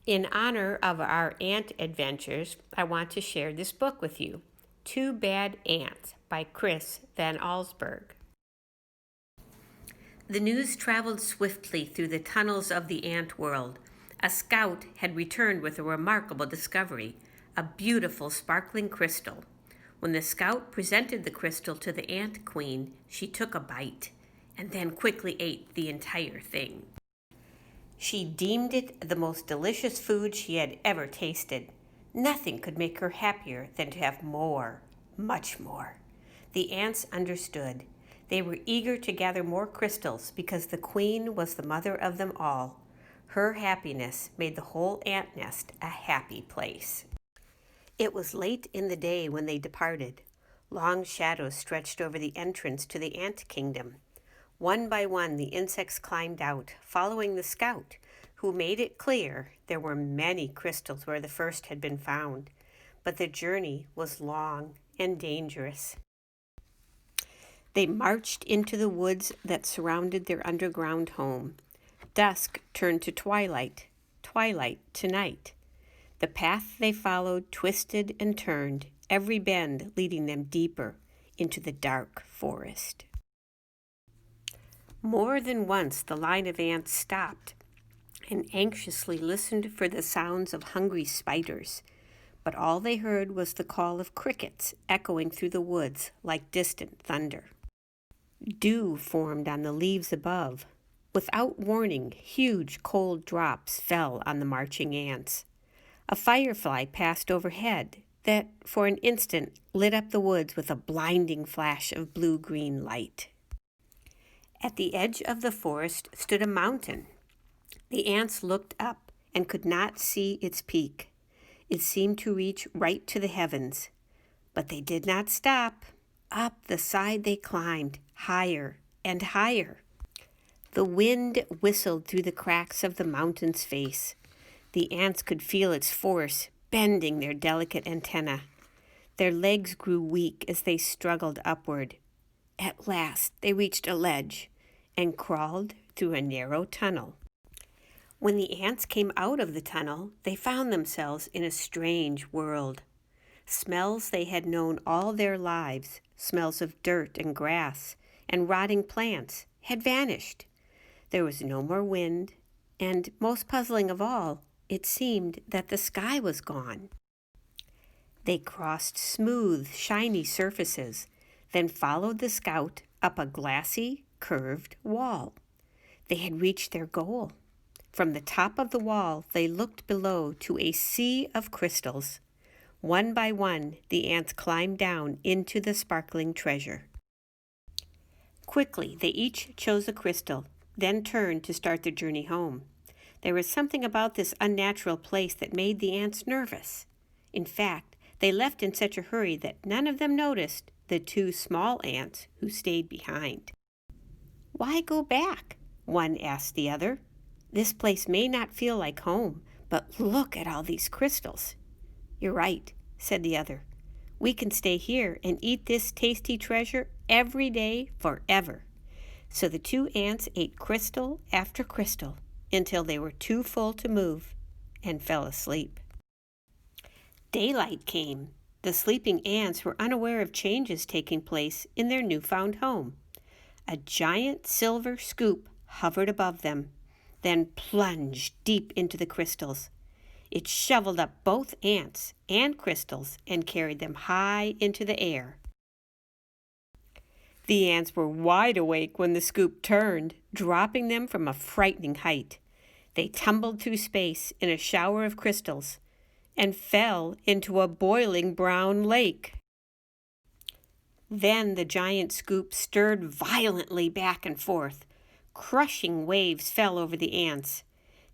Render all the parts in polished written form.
In honor of our ant adventures, I want to share this book with you, Two Bad Ants by Chris Van Allsburg. The news traveled swiftly through the tunnels of the ant world. A scout had returned with a remarkable discovery, a beautiful sparkling crystal. When the scout presented the crystal to the ant queen, she took a bite and then quickly ate the entire thing. She deemed it the most delicious food she had ever tasted. Nothing could make her happier than to have more, much more. The ants understood. They were eager to gather more crystals because the queen was the mother of them all. Her happiness made the whole ant nest a happy place. It was late in the day when they departed. Long shadows stretched over the entrance to the ant kingdom. One by one, the insects climbed out, following the scout, who made it clear there were many crystals where the first had been found. But the journey was long and dangerous. They marched into the woods that surrounded their underground home. Dusk turned to twilight, twilight to night. The path they followed twisted and turned, every bend leading them deeper into the dark forest. More than once the line of ants stopped and anxiously listened for the sounds of hungry spiders, but all they heard was the call of crickets echoing through the woods like distant thunder. Dew formed on the leaves above. Without warning, huge cold drops fell on the marching ants. A firefly passed overhead that, for an instant, lit up the woods with a blinding flash of blue-green light. At the edge of the forest stood a mountain. The ants looked up and could not see its peak. It seemed to reach right to the heavens. But they did not stop. Up the side they climbed, higher and higher. The wind whistled through the cracks of the mountain's face. The ants could feel its force bending their delicate antennae. Their legs grew weak as they struggled upward. At last they reached a ledge and crawled through a narrow tunnel. When the ants came out of the tunnel, they found themselves in a strange world. Smells they had known all their lives, smells of dirt and grass and rotting plants, had vanished. There was no more wind, and most puzzling of all, it seemed that the sky was gone. They crossed smooth, shiny surfaces, then followed the scout up a glassy, curved wall. They had reached their goal. From the top of the wall, they looked below to a sea of crystals. One by one, the ants climbed down into the sparkling treasure. Quickly, they each chose a crystal, then turned to start their journey home. There was something about this unnatural place that made the ants nervous. In fact, they left in such a hurry that none of them noticed the two small ants who stayed behind. "Why go back?" one asked the other. "This place may not feel like home, but look at all these crystals." "You're right," said the other. "We can stay here and eat this tasty treasure every day forever." So the two ants ate crystal after crystal until they were too full to move and fell asleep. Daylight came. The sleeping ants were unaware of changes taking place in their newfound home. A giant silver scoop hovered above them, then plunged deep into the crystals. It shoveled up both ants and crystals and carried them high into the air. The ants were wide awake when the scoop turned, dropping them from a frightening height. They tumbled through space in a shower of crystals and fell into a boiling brown lake. Then the giant scoop stirred violently back and forth. Crushing waves fell over the ants.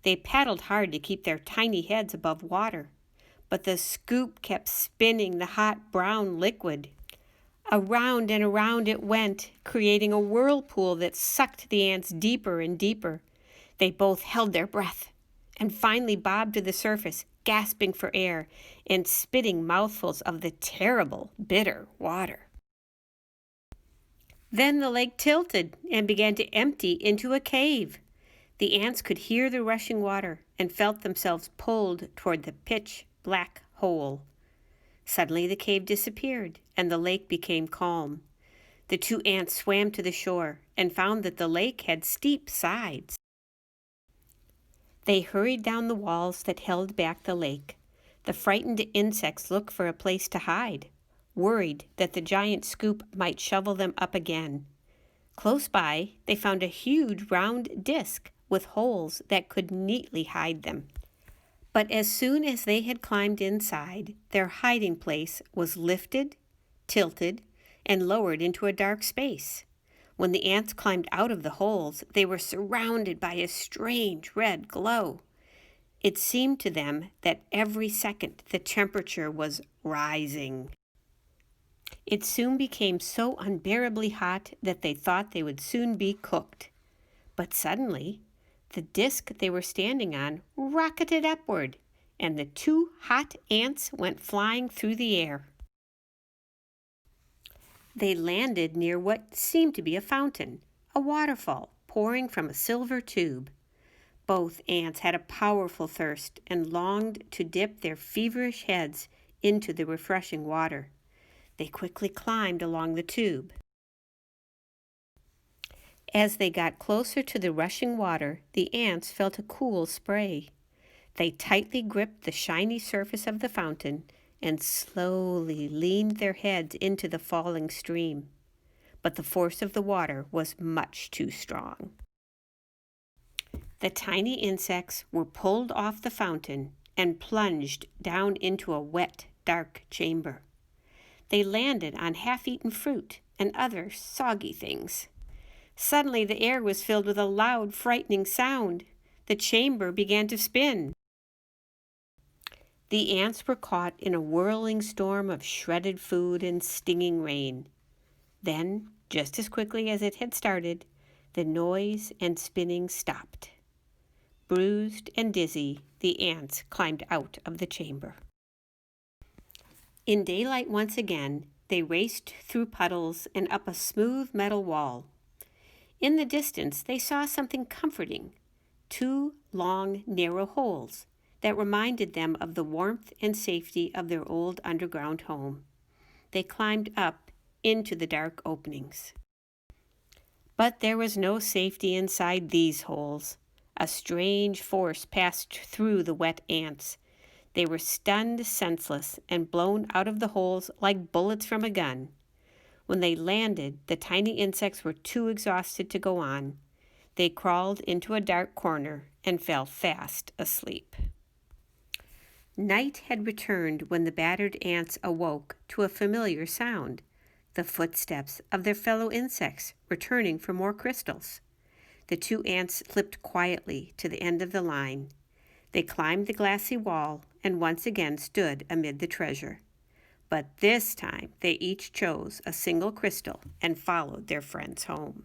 They paddled hard to keep their tiny heads above water, but the scoop kept spinning the hot brown liquid. Around and around it went, creating a whirlpool that sucked the ants deeper and deeper. They both held their breath and finally bobbed to the surface, gasping for air and spitting mouthfuls of the terrible, bitter water. Then the lake tilted and began to empty into a cave. The ants could hear the rushing water and felt themselves pulled toward the pitch-black hole. Suddenly the cave disappeared, and the lake became calm. The two ants swam to the shore and found that the lake had steep sides. They hurried down the walls that held back the lake. The frightened insects looked for a place to hide, worried that the giant scoop might shovel them up again. Close by, they found a huge round disc with holes that could neatly hide them. But as soon as they had climbed inside, their hiding place was lifted, tilted, and lowered into a dark space. When the ants climbed out of the holes, they were surrounded by a strange red glow. It seemed to them that every second the temperature was rising. It soon became so unbearably hot that they thought they would soon be cooked. But suddenly, the disc they were standing on rocketed upward, and the two hot ants went flying through the air. They landed near what seemed to be a fountain, a waterfall pouring from a silver tube. Both ants had a powerful thirst and longed to dip their feverish heads into the refreshing water. They quickly climbed along the tube. As they got closer to the rushing water, the ants felt a cool spray. They tightly gripped the shiny surface of the fountain and slowly leaned their heads into the falling stream. But the force of the water was much too strong. The tiny insects were pulled off the fountain and plunged down into a wet, dark chamber. They landed on half-eaten fruit and other soggy things. Suddenly the air was filled with a loud, frightening sound. The chamber began to spin. The ants were caught in a whirling storm of shredded food and stinging rain. Then, just as quickly as it had started, the noise and spinning stopped. Bruised and dizzy, the ants climbed out of the chamber. In daylight once again, they raced through puddles and up a smooth metal wall. In the distance, they saw something comforting, 2 long, narrow holes that reminded them of the warmth and safety of their old underground home. They climbed up into the dark openings. But there was no safety inside these holes. A strange force passed through the wet ants. They were stunned senseless and blown out of the holes like bullets from a gun. When they landed, the tiny insects were too exhausted to go on. They crawled into a dark corner and fell fast asleep. Night had returned when the battered ants awoke to a familiar sound, the footsteps of their fellow insects returning for more crystals. The 2 ants slipped quietly to the end of the line. They climbed the glassy wall and once again stood amid the treasure. But this time they each chose a single crystal and followed their friends home.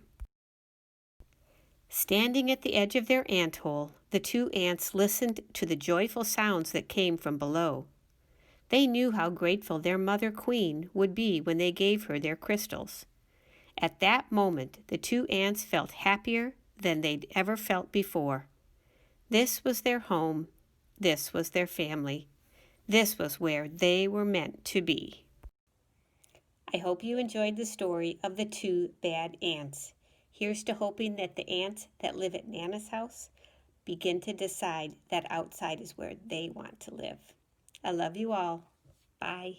Standing at the edge of their ant hole, the 2 ants listened to the joyful sounds that came from below. They knew how grateful their mother queen would be when they gave her their crystals. At that moment, the 2 ants felt happier than they'd ever felt before. This was their home. This was their family. This was where they were meant to be. I hope you enjoyed the story of the 2 bad ants. Here's to hoping that the ants that live at Nana's house begin to decide that outside is where they want to live. I love you all. Bye.